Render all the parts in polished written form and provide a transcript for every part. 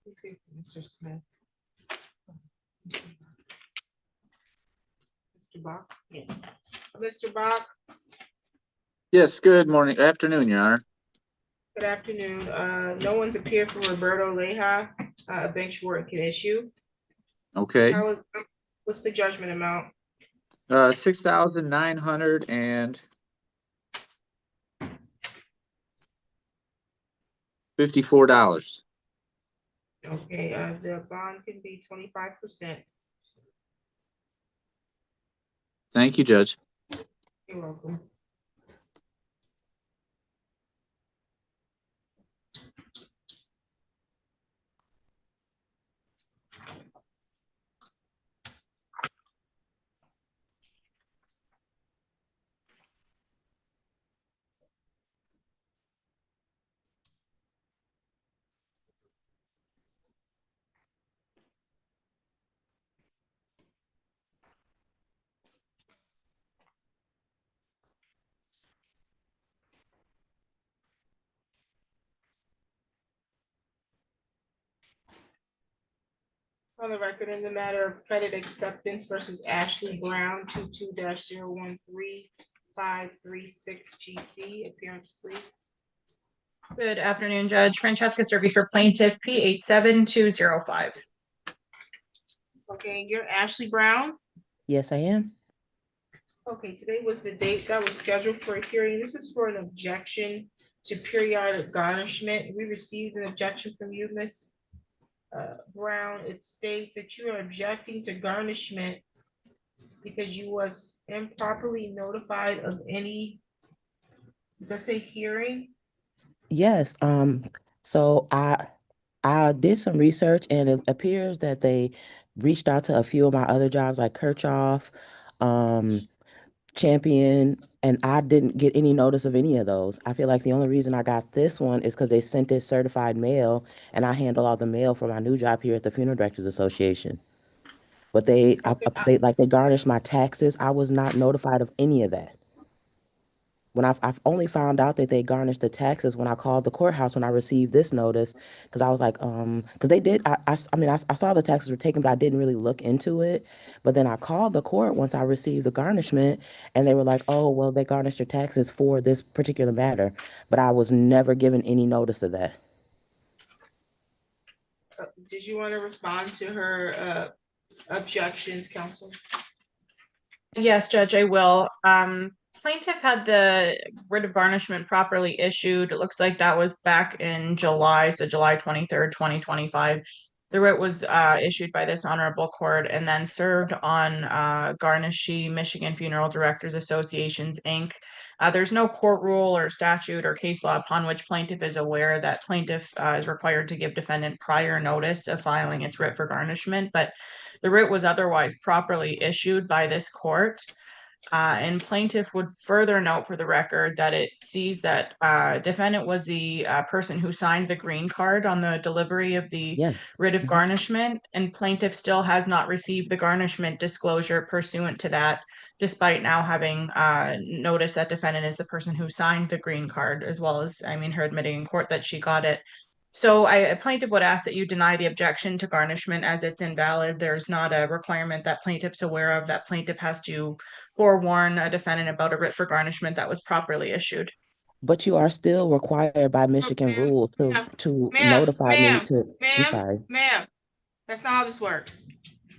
Okay, Mr. Smith. Mr. Bach? Yeah. Mr. Bach, Yes, good morning, afternoon, Your Honor. good afternoon. No one's appeared for Roberto Leja, a bench warrant can issue. Okay, What's the judgment amount? $6,954. Okay, the bond can be 25%. Thank you, Judge. You're welcome. On the record, in the matter of credit acceptance versus Ashley Brown, 22-013536 GC, appearance please. Good afternoon, Judge. Francesca Servi for plaintiff P87205. Okay, you're Ashley Brown? Yes, I am. Okay, today was the date that was scheduled for a hearing. This is for an objection to periodic garnishment. We received an objection from you, Ms. Brown. It states that you are objecting to garnishment because you was improperly notified of any, does that say hearing? Yes. So I did some research and it appears that they reached out to a few of my other jobs like Kirchhoff, Champion, and I didn't get any notice of any of those. I feel like the only reason I got this one is because they sent it certified mail and I handle all the mail for my new job here at the Funeral Directors Association. But they garnished my taxes. I was not notified of any of that. When I've only found out that they garnished the taxes when I called the courthouse when I received this notice, because I was like, because they did, I mean, I saw the taxes were taken, but I didn't really look into it. But then I called the court once I received the garnishment, and they were like, oh, well, they garnished your taxes for this particular matter. But I was never given any notice of that. Did you want to respond to her objections, counsel? Yes, Judge, I will. Plaintiff had the writ of garnishment properly issued. It looks like that was back in July, so July 23rd, 2025. The writ was issued by this honorable court and then served on Garnishee Michigan Funeral Directors Associations, Inc. There's no court rule or statute or case law upon which plaintiff is aware that plaintiff is required to give defendant prior notice of filing its writ for garnishment, but the writ was otherwise properly issued by this court. And plaintiff would further note for the record that it sees that defendant was the person who signed the green card on the delivery of the Yes. writ of garnishment, and plaintiff still has not received the garnishment disclosure pursuant to that, despite now having noticed that defendant is the person who signed the green card, as well as, I mean, her admitting in court that she got it. So a plaintiff would ask that you deny the objection to garnishment as it's invalid. There's not a requirement that plaintiff's aware of that plaintiff has to forewarn a defendant about a writ for garnishment that was properly issued. But you are still required by Michigan Ma'am, rule to notify me to, I'm sorry. Ma'am, that's not how this works.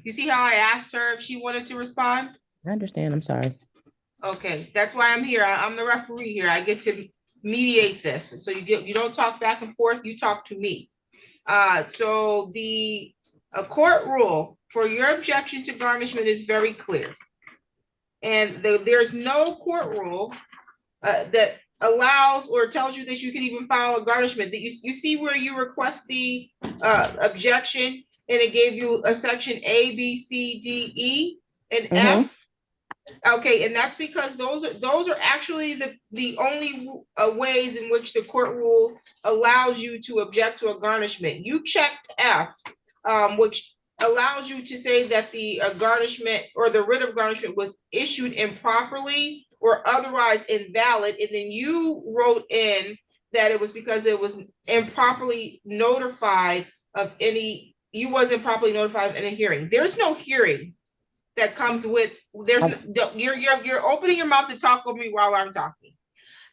You see how I asked her if she wanted to respond? I understand, I'm sorry. Okay, that's why I'm here. I'm the referee here. I get to mediate this. So you don't talk back and forth, you talk to me. So the court rule for your objection to garnishment is very clear. And there's no court rule that allows or tells you that you can even file a garnishment. That you see where you request the objection and it gave you a section A, B, C, D, E, and F. Okay, and that's because those are actually the only ways in which the court rule allows you to object to a garnishment. You checked F, which allows you to say that the garnishment or the writ of garnishment was issued improperly or otherwise invalid, and then you wrote in that it was because it was improperly notified of any, you wasn't properly notified of any hearing. There's no hearing that comes with, you're opening your mouth to talk over me while I'm talking.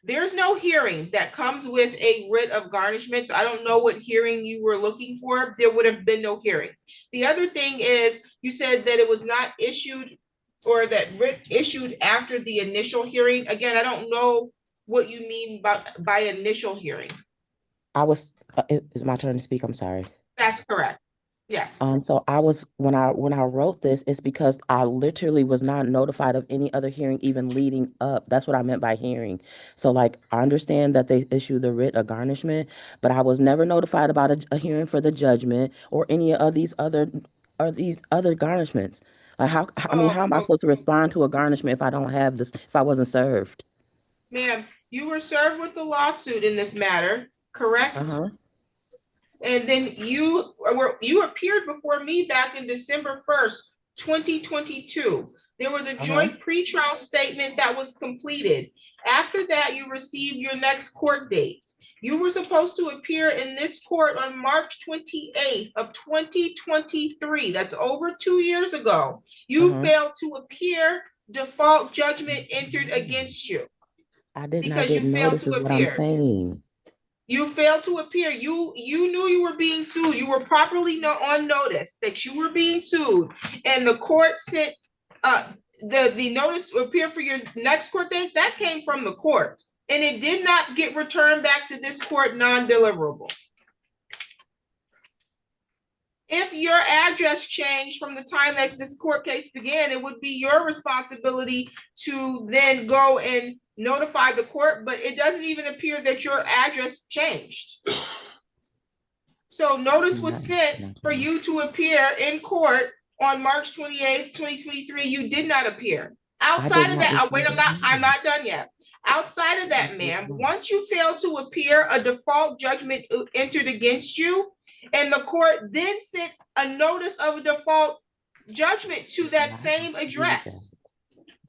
There's no hearing that comes with a writ of garnishment. So I don't know what hearing you were looking for. There would have been no hearing. The other thing is, you said that it was not issued, or that writ issued after the initial hearing. Again, I don't know what you mean by initial hearing. It's my turn to speak. I'm sorry. That's correct. Yes. So when I wrote this, it's because I literally was not notified of any other hearing even leading up. That's what I meant by hearing. So like, I understand that they issued the writ of garnishment, but I was never notified about a hearing for the judgment or any of these other garnishments. Like I mean, how am I supposed to respond to a garnishment if I don't have this, if I wasn't served? Ma'am, you were served with the lawsuit in this matter, correct? Uh-huh. And then you appeared before me back in December 1st, 2022. There was a joint pretrial statement that was completed. After that, you received your next court dates. You were supposed to appear in this court on March 28th of 2023. That's over 2 years ago. You failed to appear. Default judgment entered against you. I did not Because get you failed notice to is what I'm appear. saying. You failed to appear. You knew you were being sued. You were properly on notice that you were being sued, and the court sent the notice to appear for your next court date. That came from the court, and it did not get returned back to this court non-deliverable. If your address changed from the time that this court case began, it would be your responsibility to then go and notify the court, but it doesn't even appear that your address changed. So notice was sent for you to appear in court on March 28th, 2023. You did not appear. Outside of that, wait, I'm not done yet. Outside of that, ma'am, once you fail to appear, a default judgment entered against you, and the court then sent a notice of a default judgment to that same address.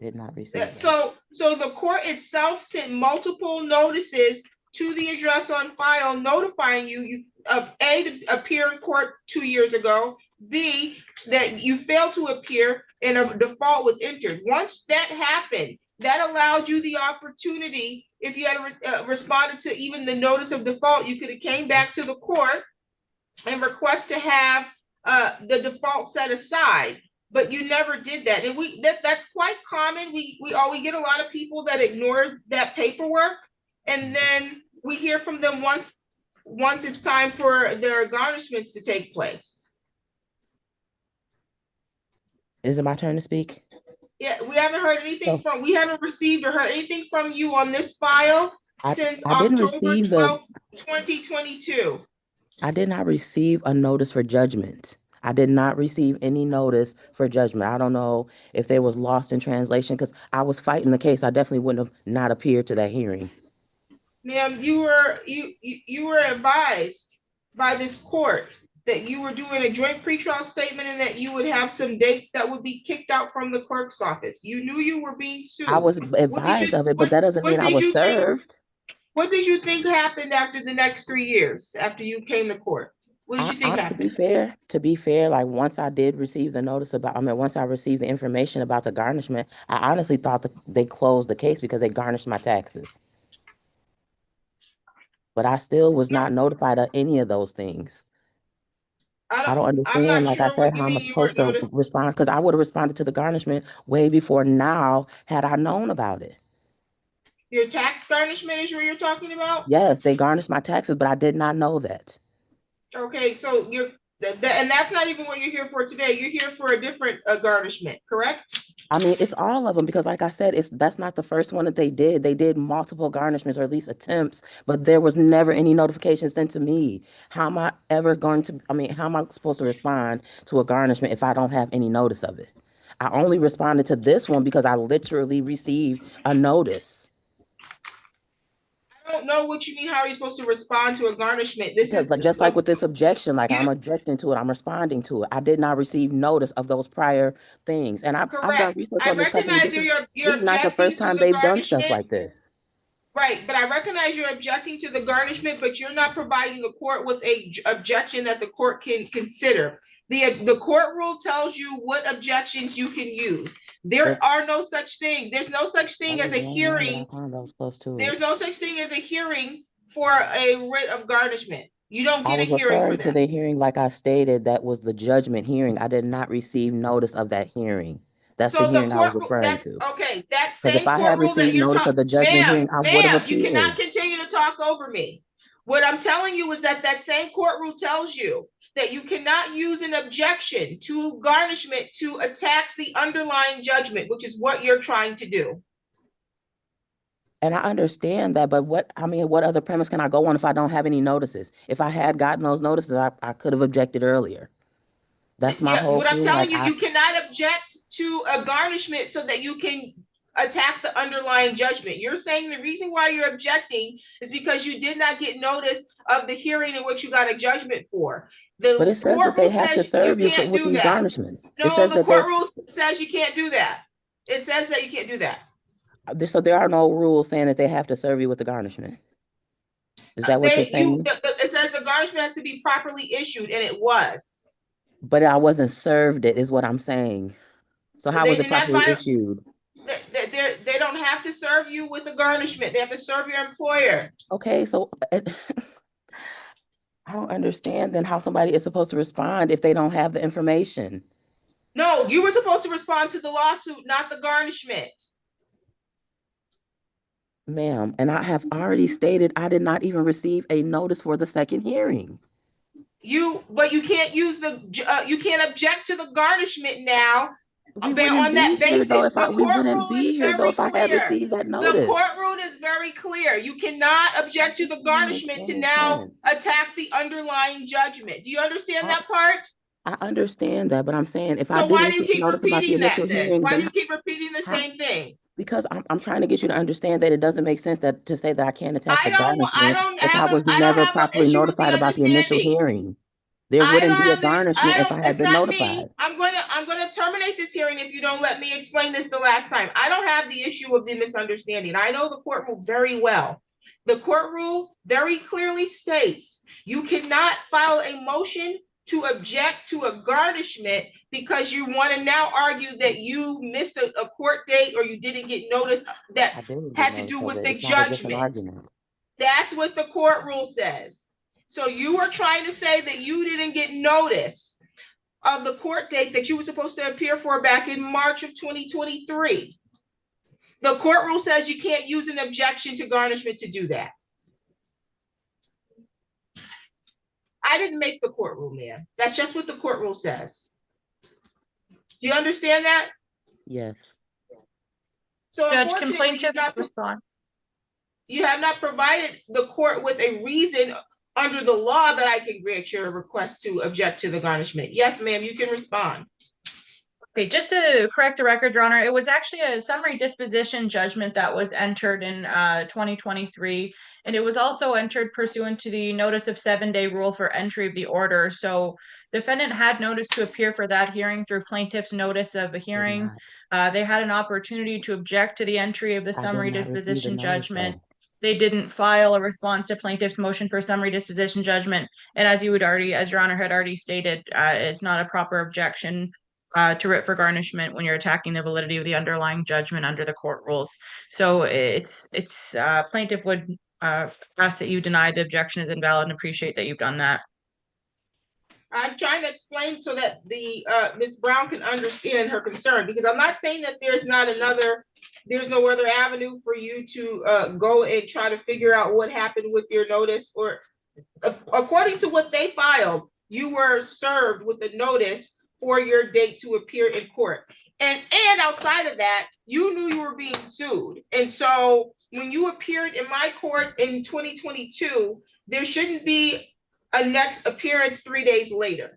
Did not receive that. So the court itself sent multiple notices to the address on file notifying you of A, to appear in court 2 years ago, B, that you failed to appear and a default was entered. Once that happened, that allowed you the opportunity, if you had responded to even the notice of default, you could have came back to the court and request to have the default set aside. But you never did that, and that's quite common. We get a lot of people that ignore that paperwork, and then we hear from them once it's time for their garnishments to take place. Is it my turn to speak? Yeah, we haven't heard anything we haven't received or heard anything from you on this file since October 12th, 2022. I did not receive a notice for judgment. I did not receive any notice for judgment. I don't know if they was lost in translation because I was fighting the case. I definitely wouldn't have not appeared to that hearing. Ma'am, you were advised by this court that you were doing a joint pretrial statement and that you would have some dates that would be kicked out from the clerk's office. You knew you were being sued. I was advised of it, but that doesn't mean I was served. What did you think happened after the next 3 years after you came to court? What did you think happened? To be fair, like once I did receive the notice once I received the information about the garnishment, I honestly thought that they closed the case because they garnished my taxes. But I still was not notified of any of those things. I don't understand, like I said, how I'm supposed to respond, because I would have responded to the garnishment way before now had I known about it. Your tax garnishment is what you're talking about? Yes, they garnished my taxes, but I did not know that. Okay, so and that's not even what you're here for today. You're here for a different garnishment, correct? I mean, it's all of them because, like I said, that's not the first one that they did. They did multiple garnishments or at least attempts, but there was never any notification sent to me. How am I supposed to respond to a garnishment if I don't have any notice of it? I only responded to this one because I literally received a notice. I don't know what you mean. How are you supposed to respond to a garnishment? Just like with this objection, like I'm objecting to it, I'm responding to it. I did not receive notice of those prior things, and I've done research on this company. This is not the first time they've done stuff like this. Right, but I recognize you're objecting to the garnishment, but you're not providing the court with a objection that the court can consider. The court rule tells you what objections you can use. There If are no such thing. There's no such that thing as was a the only one that I hearing. found that was close to it. There's no such thing as a hearing for a writ of garnishment. You don't I get a was hearing for referring to that. the hearing, like I stated, that was the judgment hearing. I did not receive notice of that hearing. That's the So the hearing I was court referring that to. okay, that Because if same I court had rule that received you're notice talking, of the judgment ma'am, hearing, I would have ma'am, you cannot appeared. continue to talk over me. What I'm telling you is that that same court rule tells you that you cannot use an objection to garnishment to attack the underlying judgment, which is what you're trying to do. And I understand that, but what other premise can I go on if I don't have any notices? If I had gotten those notices, I could have objected earlier. That's my Yeah, whole what I'm clue. telling you, you cannot object to a garnishment so that you can attack the underlying judgment. You're saying the reason why you're objecting is because you did not get notice of the hearing in which you got a judgment for. But The it says court that they rule have to says you serve you can't with do these that. garnishments. It No, says the that court rule says you can't do that. It says that you can't do that. so there are no rules saying that they have to serve you with the garnishment. Is that what you're saying? It says the garnishment has to be properly issued, and it was. But I wasn't served it, is what I'm saying. So how was They it did not properly file. issued? They don't have to serve you with a garnishment. They have to serve your employer. Okay, so I don't understand then how somebody is supposed to respond if they don't have the information. No, you were supposed to respond to the lawsuit, not the garnishment. Ma'am, and I have already stated I did not even receive a notice for the second hearing. But you can't use you can't object to the garnishment now We on wouldn't be that here though basis. if The we court wouldn't rule is be here though very if I had clear. received that The notice. court rule is very clear. You cannot object to This the doesn't make garnishment to any now sense. attack the underlying judgment. Do you understand I, that part? I understand that, but I'm saying if I So why do didn't you get keep notice about the repeating that initial then? hearing, Why do then you keep repeating the how? same thing? Because I'm trying to get you to understand that it doesn't make sense that to say that I can't attack the I garnishment don't if I have was I don't never have an properly issue with the notified about the initial understanding. hearing. There I wouldn't don't be a have garnishment if I had it's been not me. notified. I'm gonna terminate this hearing if you don't let me explain this the last time. I don't have the issue of the misunderstanding. I know the court rule very well. The court rule very clearly states you cannot file a motion to object to a garnishment because you want to now argue that you missed a court date or you didn't get notice that I didn't get had to notice do of with it. the It's not as if an judgment. argument. That's what the court rule says. So you are trying to say that you didn't get notice of the court date that you were supposed to appear for back in March of 2023. The court rule says you can't use an objection to garnishment to do that. I didn't make the court rule, man. That's just what the court rule says. Do you understand that? Yes. So Judge, can unfortunately, plaintiff respond? you have not provided the court with a reason under the law that I can grant your request to object to the garnishment. Yes, ma'am, you can respond. Okay, just to correct the record, Your Honor, it was actually a summary disposition judgment that was entered in 2023, and it was also entered pursuant to the notice of 7-day rule for entry of the order. So defendant had notice to appear for that hearing through plaintiff's notice of a Did hearing. not. They had an opportunity to object to the entry of the I summary did not receive the disposition notice judgment. though. They didn't file a response to plaintiff's motion for summary disposition judgment. And as Your Honor had already stated, it's not a proper objection to writ for garnishment when you're attacking the validity of the underlying judgment under the court rules. So it's plaintiff would ask that you deny the objection is invalid and appreciate that you've done that. I'm trying to explain so that the Ms. Brown can understand her concern, because I'm not saying that there's no other avenue for you to go and try to figure out what happened with your notice, or according to what they filed, you were served with a notice for your date to appear in court. And outside of that, you knew you were being sued. And so when you appeared in my court in 2022, there shouldn't be a next appearance 3 days later,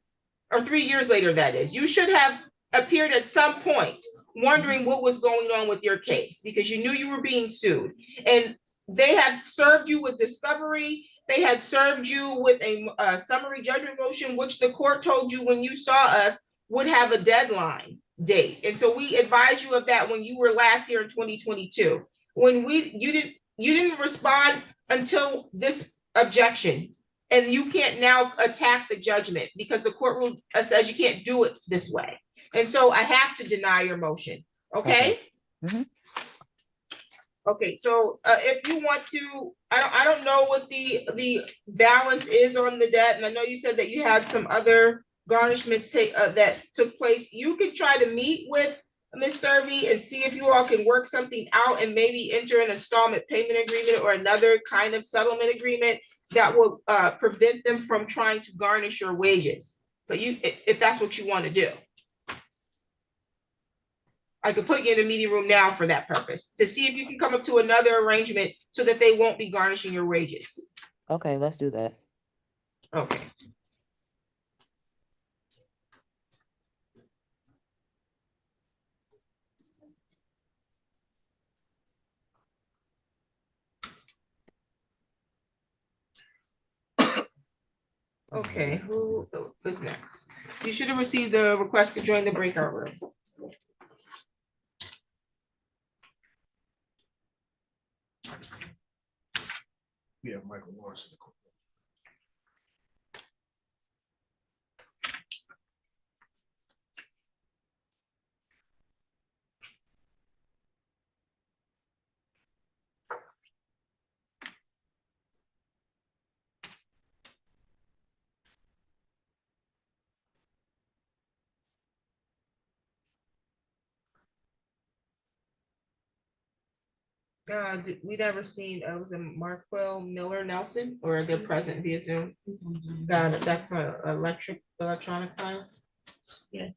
or 3 years later, that is. You should have appeared at some point wondering what was going on with your case because you knew you were being sued. And they had served you with discovery. They had served you with a summary judgment motion, which the court told you when you saw us would have a deadline date. And so we advised you of that when you were last here in 2022. When you you didn't respond until this objection. And you can't now attack the judgment because the court rule says you can't do it this way. And so I have to deny your motion, okay? Mhm. Okay, so if you want to, I don't know what the balance is on the debt, and I know you said that you had some other garnishments that took place. You can try to meet with Ms. Serby and see if you all can work something out and maybe enter an installment payment agreement or another kind of settlement agreement that will prevent them from trying to garnish your wages. But if that's what you want to do. I could put you in the meeting room now for that purpose, to see if you can come up to another arrangement so that they won't be garnishing your wages. Okay, let's do that. Okay. Okay, who is next? You should have received the request to join the breakout room. We have Michael Morris in the court. We never seen, was it Marquell Miller Nelson, or they're present via Zoom? Got it, that's an electronic file? Yeah.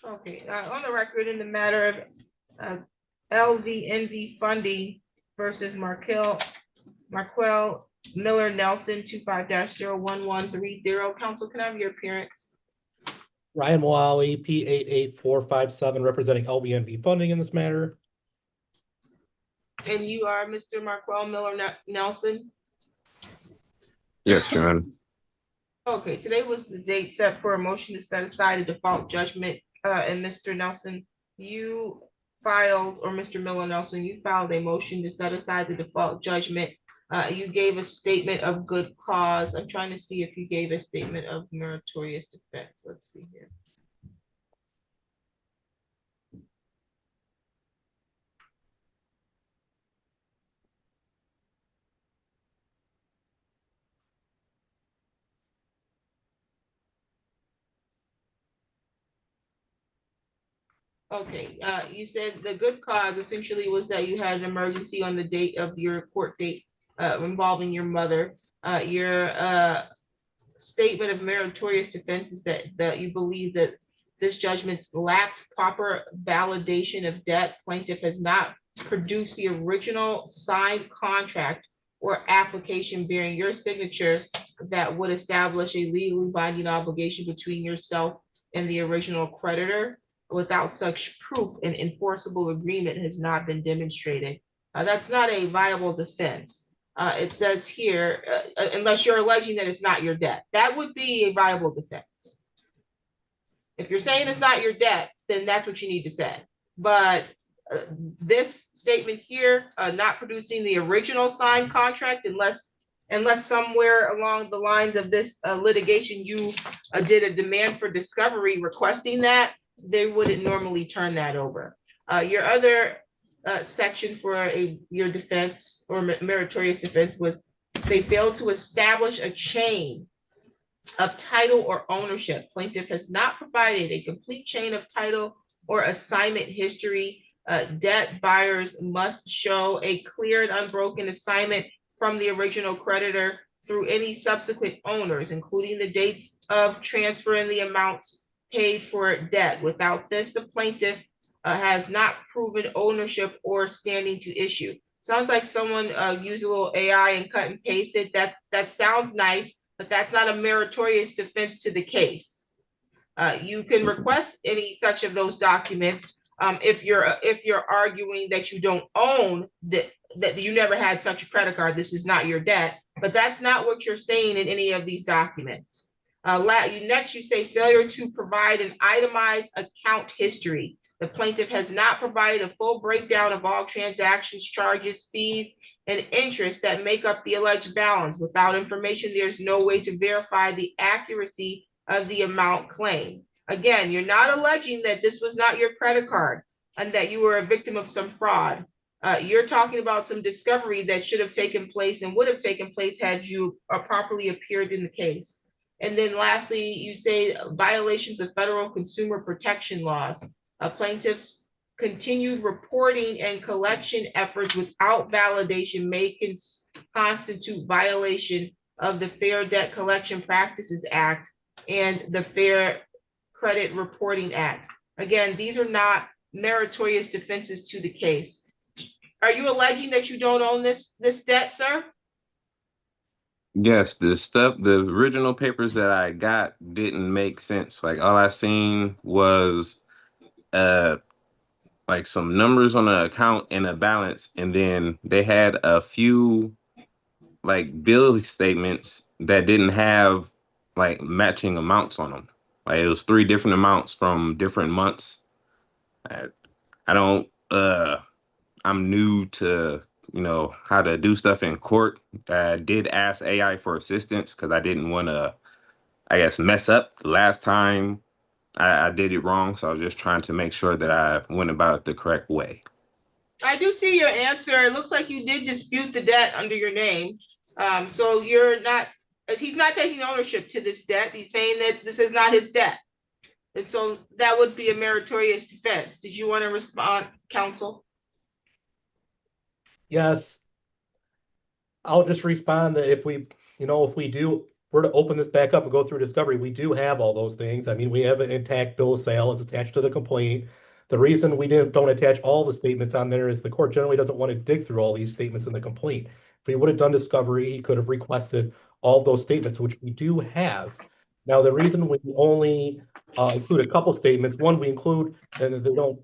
Okay, on the record in the matter of LVNV funding versus Marquell Miller Nelson 25-01130. Council, can I have your appearance? Ryan Malawi, P88457, representing LVNV funding in this matter. And you are Mr. Marquell Miller Nelson? Yes, Your Honor. Okay, today was the date set for a motion to set aside a default judgment. And Mr. Nelson, you filed, or Mr. Miller Nelson, you filed a motion to set aside the default judgment. You gave a statement of good cause. I'm trying to see if you gave a statement of meritorious defense. Let's see here. Okay, you said the good cause essentially was that you had an emergency on the date of your court date involving your mother. Your statement of meritorious defense is that you believe that this judgment lacks proper validation of debt. Plaintiff has not produced the original signed contract or application bearing your signature that would establish a legally binding obligation between yourself and the original creditor. Without such proof, an enforceable agreement has not been demonstrated. That's not a viable defense. It says here, unless you're alleging that it's not your debt, that would be a viable defense. If you're saying it's not your debt, then that's what you need to say. But this statement here, not producing the original signed contract unless somewhere along the lines of this litigation, you did a demand for discovery requesting that, they wouldn't normally turn that over. Your other section for your defense or meritorious defense was they failed to establish a chain of title or ownership. Plaintiff has not provided a complete chain of title or assignment history. Debt buyers must show a clear and unbroken assignment from the original creditor through any subsequent owners, including the dates of transfer and the amounts paid for debt. Without this, the plaintiff has not proven ownership or standing to issue. Sounds like someone used a little AI and cut and pasted. That sounds nice, but that's not a meritorious defense to the case. You can request any such of those documents if you're arguing that you don't own that you never had such a credit card. This is not your debt, but that's not what you're saying in any of these documents. Next, you say failure to provide an itemized account history. The plaintiff has not provided a full breakdown of all transactions, charges, fees, and interest that make up the alleged balance. Without information, there's no way to verify the accuracy of the amount claimed. Again, you're not alleging that this was not your credit card and that you were a victim of some fraud. You're talking about some discovery that should have taken place and would have taken place had you properly appeared in the case. And then lastly, you say violations of federal consumer protection laws. Plaintiffs' continued reporting and collection efforts without validation may constitute violation of the Fair Debt Collection Practices Act and the Fair Credit Reporting Act. Again, these are not meritorious defenses to the case. Are you alleging that you don't own this debt, sir? Yes, the original papers that I got didn't make sense. Like all I seen was like some numbers on the account and a balance, and then they had a few like bill statements that didn't have like matching amounts on them. Like it was 3 different amounts from different months. I don't I'm new to, how to do stuff in court. I did ask AI for assistance because I didn't want to, I guess, mess up the last time I did it wrong. So I was just trying to make sure that I went about it the correct way. I do see your answer. It looks like you did dispute the debt under your name. So he's not taking ownership to this debt. He's saying that this is not his debt. And so that would be a meritorious defense. Did you want to respond, counsel? Yes. I'll just respond that if we were to open this back up and go through discovery, we do have all those things. I mean, we have an intact bill of sale as attached to the complaint. The reason we don't attach all the statements on there is the court generally doesn't want to dig through all these statements in the complaint. If we would have done discovery, he could have requested all those statements, which we do have. Now, the reason we only include a couple statements, one we include, and they don't,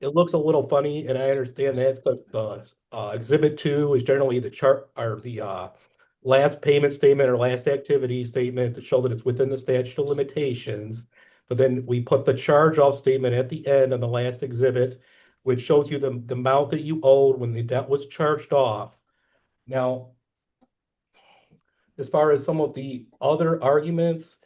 it looks a little funny, and I understand that, but the exhibit 2 is generally the chart or the last payment statement or last activity statement to show that it's within the statute of limitations. But then we put the charge off statement at the end on the last exhibit, which shows you the amount that you owed when the debt was charged off. Now, as far as some of the other arguments,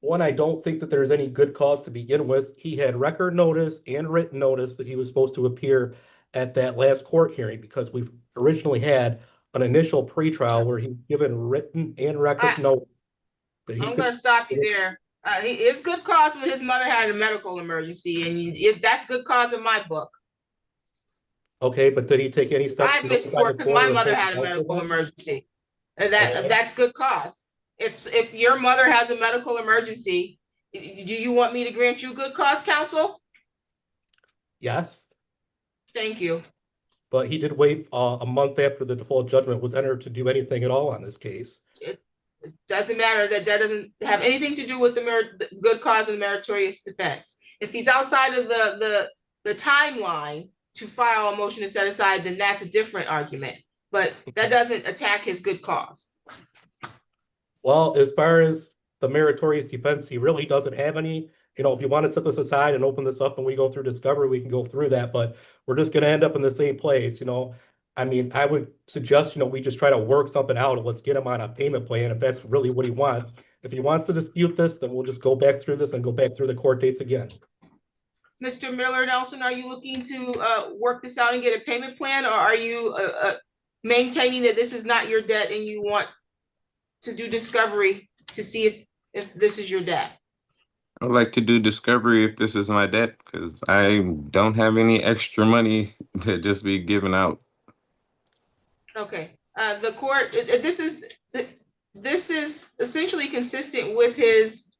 one, I don't think that there's any good cause to begin with. He had record notice and written notice that he was supposed to appear at that last court hearing because we've originally had an initial pretrial where he was given written and record notice. I'm going to stop you there. It's good cause when his mother had a medical emergency, and that's good cause in my book. Okay, but did he take any steps? I missed court because my mother had a medical emergency. And that's good cause. If your mother has a medical emergency, do you want me to grant you good cause, counsel? Yes. Thank you. But he did wait a month after the default judgment was entered to do anything at all on this case. It doesn't matter. That doesn't have anything to do with the good cause and meritorious defense. If he's outside of the timeline to file a motion to set aside, then that's a different argument. but that doesn't attack his good cause. Well, as far as the meritorious defense, he really doesn't have any. You know, if you want to set this aside and open this up and we go through discovery, we can go through that, but we're just gonna end up in the same place, you know. I mean, I would suggest, you know, we just try to work something out and let's get him on a payment plan if that's really what he wants. If he wants to dispute this, then we'll just go back through this and go back through the court dates again. Mr. Miller Nelson, are you looking to work this out and get a payment plan, or are you maintaining that this is not your debt and you want to do discovery to see if this is your debt? I'd like to do discovery if this is my debt, because I don't have any extra money to just be given out. Okay, the court, this is essentially consistent with his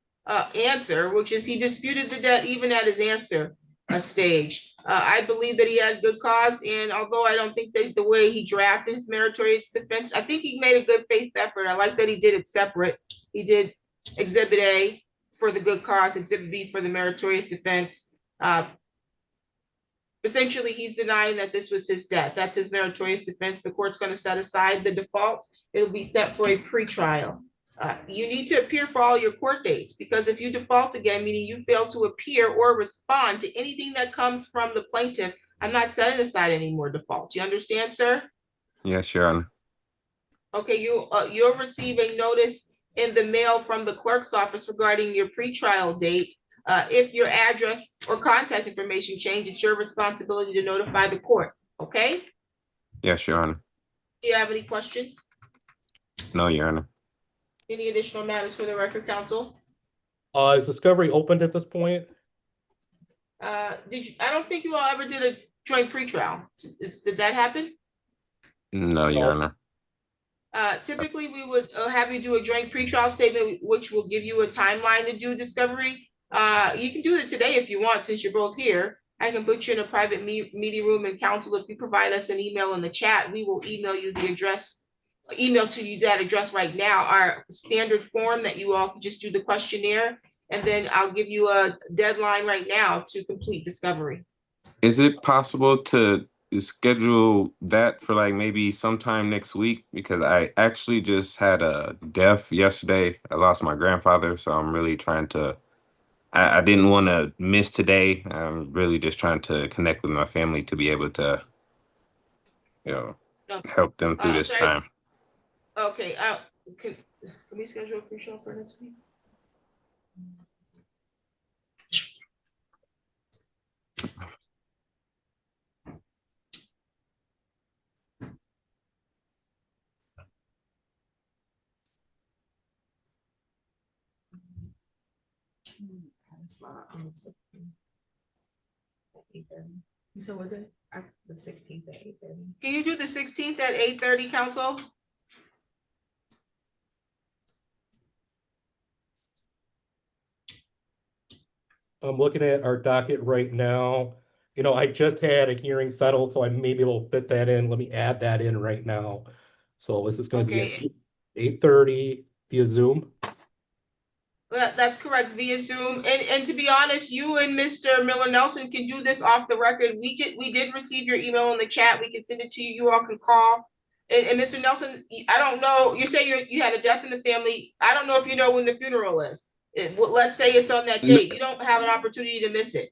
answer, which is he disputed the debt even at his answer stage. I believe that he had good cause, and although I don't think that the way he drafted his meritorious defense, I think he made a good faith effort. I like that he did it separate. He did Exhibit A for the good cause, Exhibit B for the meritorious defense. Essentially, he's denying that this was his debt. That's his meritorious defense. The court's going to set aside the default. It will be set for a pretrial. You need to appear for all your court dates, because if you default again, meaning you fail to appear or respond to anything that comes from the plaintiff, I'm not setting aside any more defaults. You understand, sir? Yes, Your Honor. Okay, you'll receive a notice in the mail from the clerk's office regarding your pretrial date. If your address or contact information change, it's your responsibility to notify the court, okay? Yes, Your Honor. Do you have any questions? No, Your Honor. Any additional matters for the record, counsel? Is discovery opened at this point? I don't think you all ever did a joint pretrial. Did that happen? No, Your Honor. Typically, we would have you do a joint pretrial statement, which will give you a timeline to do discovery. You can do it today if you want, since you're both here. I can put you in a private meeting room, and counsel, if you provide us an email in the chat, we will email you the address, email to you that address right now, our standard form that you all can just do the questionnaire, and then I'll give you a deadline right now to complete discovery. Is it possible to schedule that for like maybe sometime next week? Because I actually just had a death yesterday. I lost my grandfather, so I'm really trying to, I didn't want to miss today. I'm really just trying to connect with my family to be able to, you know, help them through this Sorry. time. Okay, can we schedule a pre-show for next week? So we're good. The 16th at 8:30. Can you do the 16th at 8:30, counsel? I'm looking at our docket right now. You know, I just had a hearing settled, so I may be able to fit that in. Let me add that in right now. So this is going to be Okay. at 8:30 via Zoom. That's correct, via Zoom. And to be honest, you and Mr. Miller Nelson can do this off the record. We did receive your email in the chat. We can send it to you. You all can call. And Mr. Nelson, I don't know. You say you had a death in the family. I don't know if you know when the funeral is. Let's say it's on that date. You don't have an opportunity to miss it.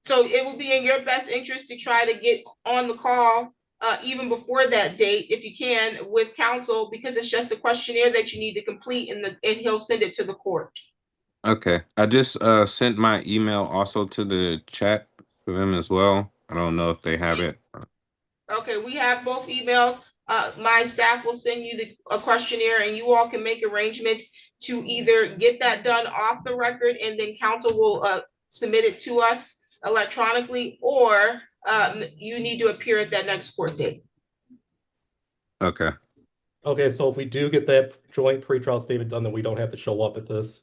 So it will be in your best interest to try to get on the call even before that date, if you can, with counsel, because it's just a questionnaire that you need to complete, and he'll send it to the court. Okay. I just sent my email also to the chat for them as well. I don't know if they have it. Okay, we have both emails. My staff will send you a questionnaire, and you all can make arrangements to either get that done off the record, and then counsel will submit it to us electronically, or you need to appear at that next court date. Okay. Okay, so if we do get that joint pretrial statement done, then we don't have to show up at this.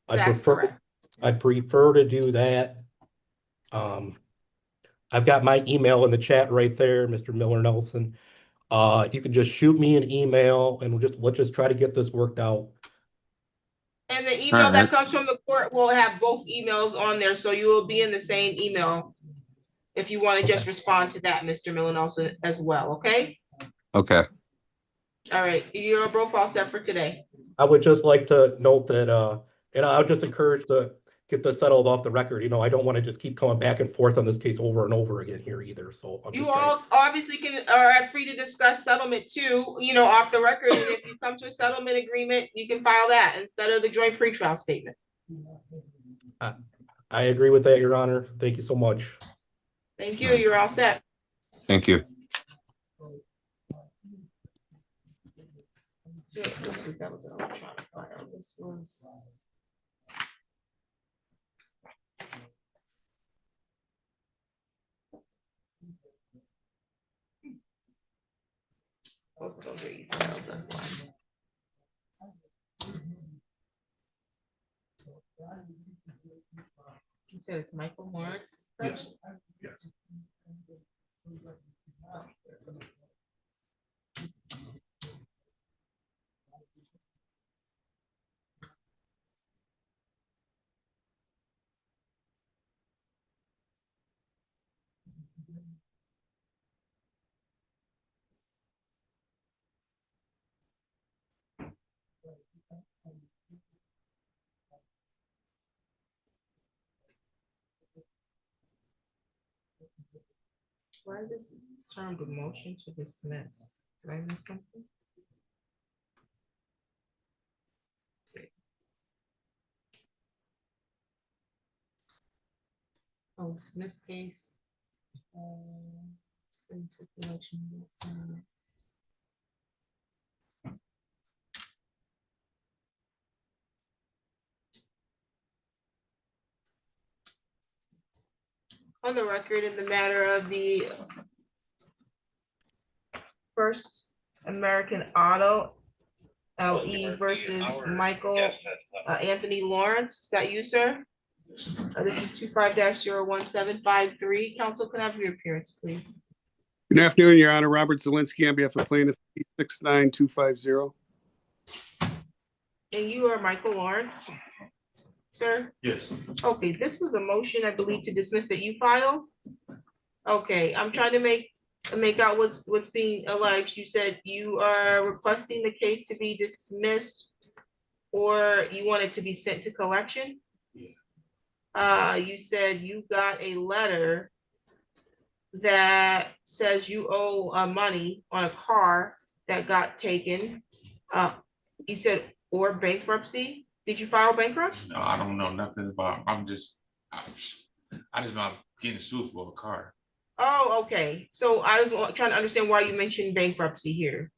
That's correct. I'd prefer to do that. I've got my email in the chat right there, Mr. Miller Nelson. You can just shoot me an email and let's just try to get this worked out. And the email that comes from the court will have both emails on there, so you will be in the same email if you want to just respond to that, Mr. Miller Nelson, as well, okay? Okay. All right, you're both all set for today. I would just like to note that, and I would just encourage to get this settled off the record. You know, I don't want to just keep coming back and forth on this case over and over again here either. So I'm You just trying. all obviously are free to discuss settlement too, off the record. And if you come to a settlement agreement, you can file that instead of the joint pretrial statement. I agree with that, Your Honor. Thank you so much. Thank you. You're all set. Thank you. This week that was an electronic file. This was. Both of those are e-files, that's fine. You said it's Michael Lawrence? Yes, yes. Why is this termed a motion to dismiss? Did I miss something? Oh, dismiss case. Send to collection. On the record in the matter of the First American Auto LE versus Michael Anthony Lawrence. Is that you, sir? This is 25-01753. Counsel, can I have your appearance, please? Good afternoon, Your Honor. Robert Zelinski on behalf of plaintiff 69250. And you are Michael Lawrence, sir? Yes. Okay, this was a motion, I believe, to dismiss that you filed. Okay, I'm trying to make out what's being alleged. You said you are requesting the case to be dismissed, or you want it to be sent to collection? Yeah. You said you got a letter that says you owe money on a car that got taken. You said, or bankruptcy. Did you file bankruptcy? No, I don't know nothing about, I just about getting sued for a car. Oh, okay. So I was trying to understand why you mentioned bankruptcy here.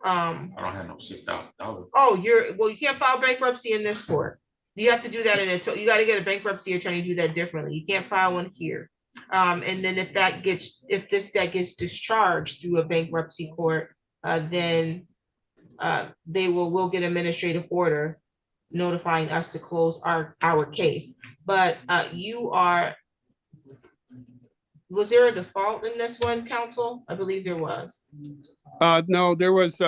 I don't have no $6,000. Oh, well, you can't file bankruptcy in this court. You have to do that you got to get a bankruptcy attorney to do that differently. You can't file one here. And then if this debt gets discharged through a bankruptcy court, then we'll get administrative order notifying us to close our case. But was there a default in this one, counsel? I believe there was. No, there was,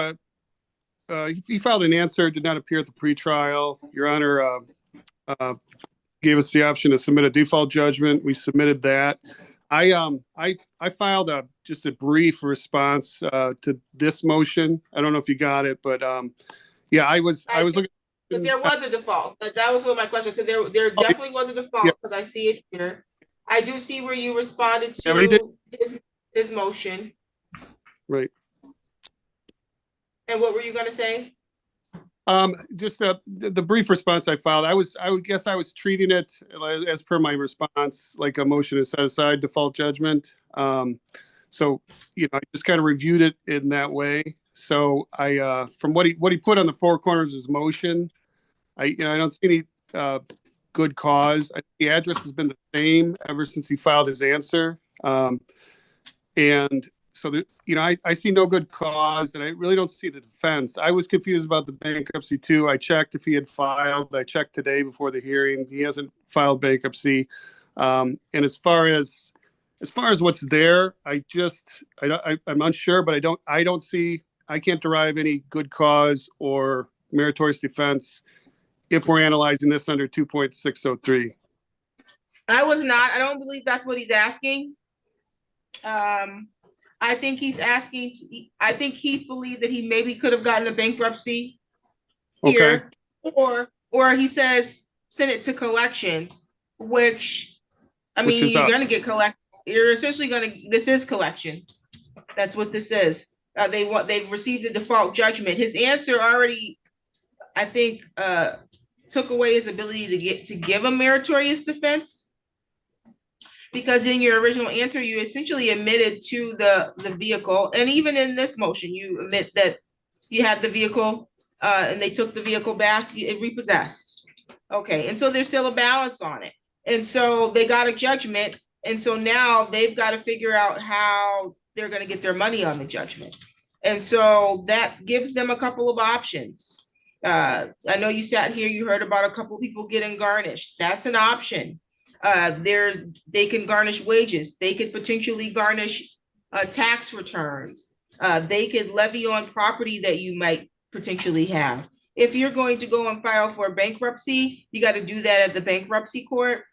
he filed an answer, did not appear at the pretrial. Your Honor gave us the option to submit a default judgment. We submitted that. I filed just a brief response to this motion. I don't know if you got it, but yeah, I was looking. But there was a default. That was what my question. So there definitely was a default, because I see it here. I do see where you responded to his motion. Right. And what were you going to say? Just the brief response I filed. I would guess I was treating it as per my response, like a motion to set aside default judgment. So, I just kind of reviewed it in that way. So from what he put on the four corners of his motion, I don't see any good cause. The address has been the same ever since he filed his answer. And so, I see no good cause, and I really don't see the defense. I was confused about the bankruptcy too. I checked if he had filed. I checked today before the hearing. He hasn't filed bankruptcy. And as far as what's there, I'm unsure, but I can't derive any good cause or meritorious defense if we're analyzing this under 2.603. I don't believe that's what he's asking. I think he's asking, I think he believed that he maybe could have gotten a bankruptcy Okay, here, or he says, send it to collections, which, I Which mean, is you're up. gonna get you're essentially gonna, this is collection. That's what this is. They've received a default judgment. His answer already, I think, took away his ability to give a meritorious defense. Because in your original answer, you essentially admitted to the vehicle, and even in this motion, you admit that you had the vehicle, and they took the vehicle back, it repossessed. Okay, and so there's still a balance on it. And so they got a judgment, and so now they've got to figure out how they're gonna get their money on the judgment. And so that gives them a couple of options. I know you sat here, you heard about a couple of people getting garnished. That's an option. They can garnish wages. They could potentially garnish tax returns. They could levy on property that you might potentially have. If you're going to go and file for bankruptcy, you got to do that at the bankruptcy court.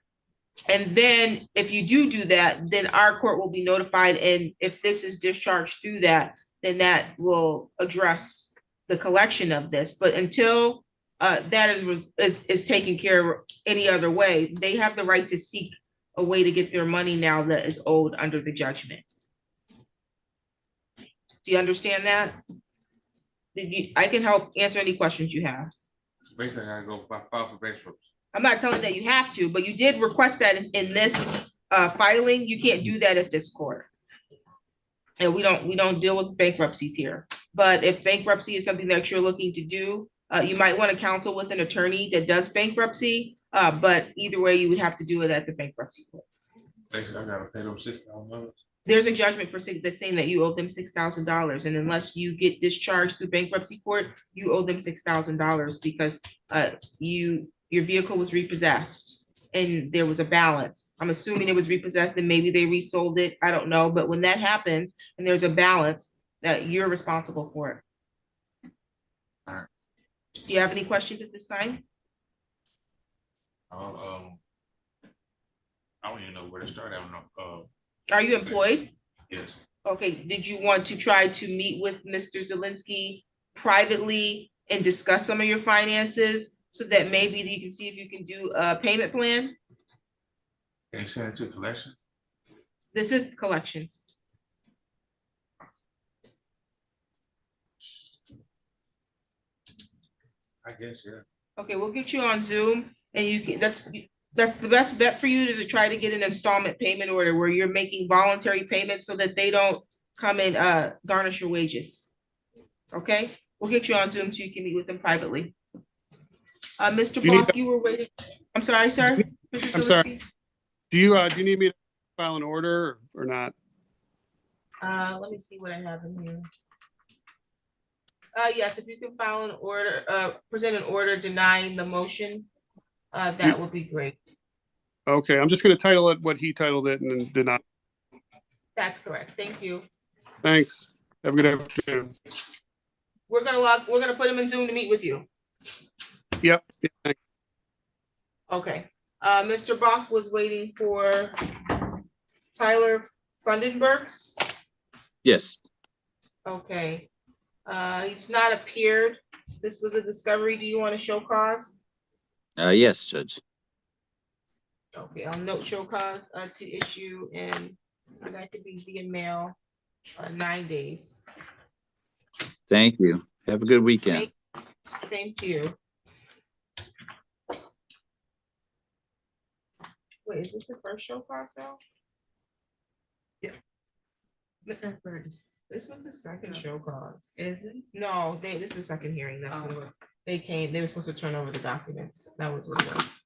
And then if you do that, then our court will be notified. And if this is discharged through that, then that will address the collection of this. But until that is taken care of any other way, they have the right to seek a way to get their money now that is owed under the judgment. Do you understand that? I can help answer any questions you have. Basically, I gotta go file for bankruptcy. I'm not telling that you have to, but you did request that in this filing. You can't do that at this court. And we don't deal with bankruptcies here. But if bankruptcy is something that you're looking to do, you might want to counsel with an attorney that does bankruptcy. But either way, you would have to do it at the bankruptcy court. Basically, I gotta pay them $6,000. There's a judgment that's saying that you owe them $6,000, and unless you get discharged through bankruptcy court, you owe them $6,000 because your vehicle was repossessed and there was a balance. I'm assuming it was repossessed and maybe they resold it. I don't know, but when that happens and there's a balance, that you're responsible for it. All right. Do you have any questions at this time? I don't even know where to start. I don't know. Are you employed? Yes. Okay, did you want to try to meet with Mr. Zielinski privately and discuss some of your finances so that maybe you can see if you can do a payment plan? Can you send it to collection? This is collections. I guess, yeah. Okay, we'll get you on Zoom and you can, that's the best bet for you to try to get an installment payment order where you're making voluntary payments so that they don't come and garnish your wages. Okay, we'll get you on Zoom so you can meet with them privately. Mr. Do you need Block, you were waiting. I'm sorry, sir. Mr. I'm sorry. Zielinski? Do you need me to file an order or not? Let me see what I have in here. Yes, if you can file an order, present an order denying the motion, that would be great. Okay, I'm just gonna title it what he titled it and then deny. That's correct. Thank you. Thanks. Have a good afternoon. We're gonna put him in Zoom to meet with you. Yep. Yeah, thanks. Okay. Mr. Bach was waiting for Tyler Fundenbergs. Yes. Okay. He's not appeared. This was a discovery. Do you want to show cause? Yes, Judge. Okay, I'll note show cause to issue and that could be via mail 9 days. Thank you. Have a good weekend. Same to you. Wait, is this the first show cause now? Yeah. This was the second show cause. Is it? No, this is the second hearing. That's what it was. They were supposed to turn over the documents. That was what it was.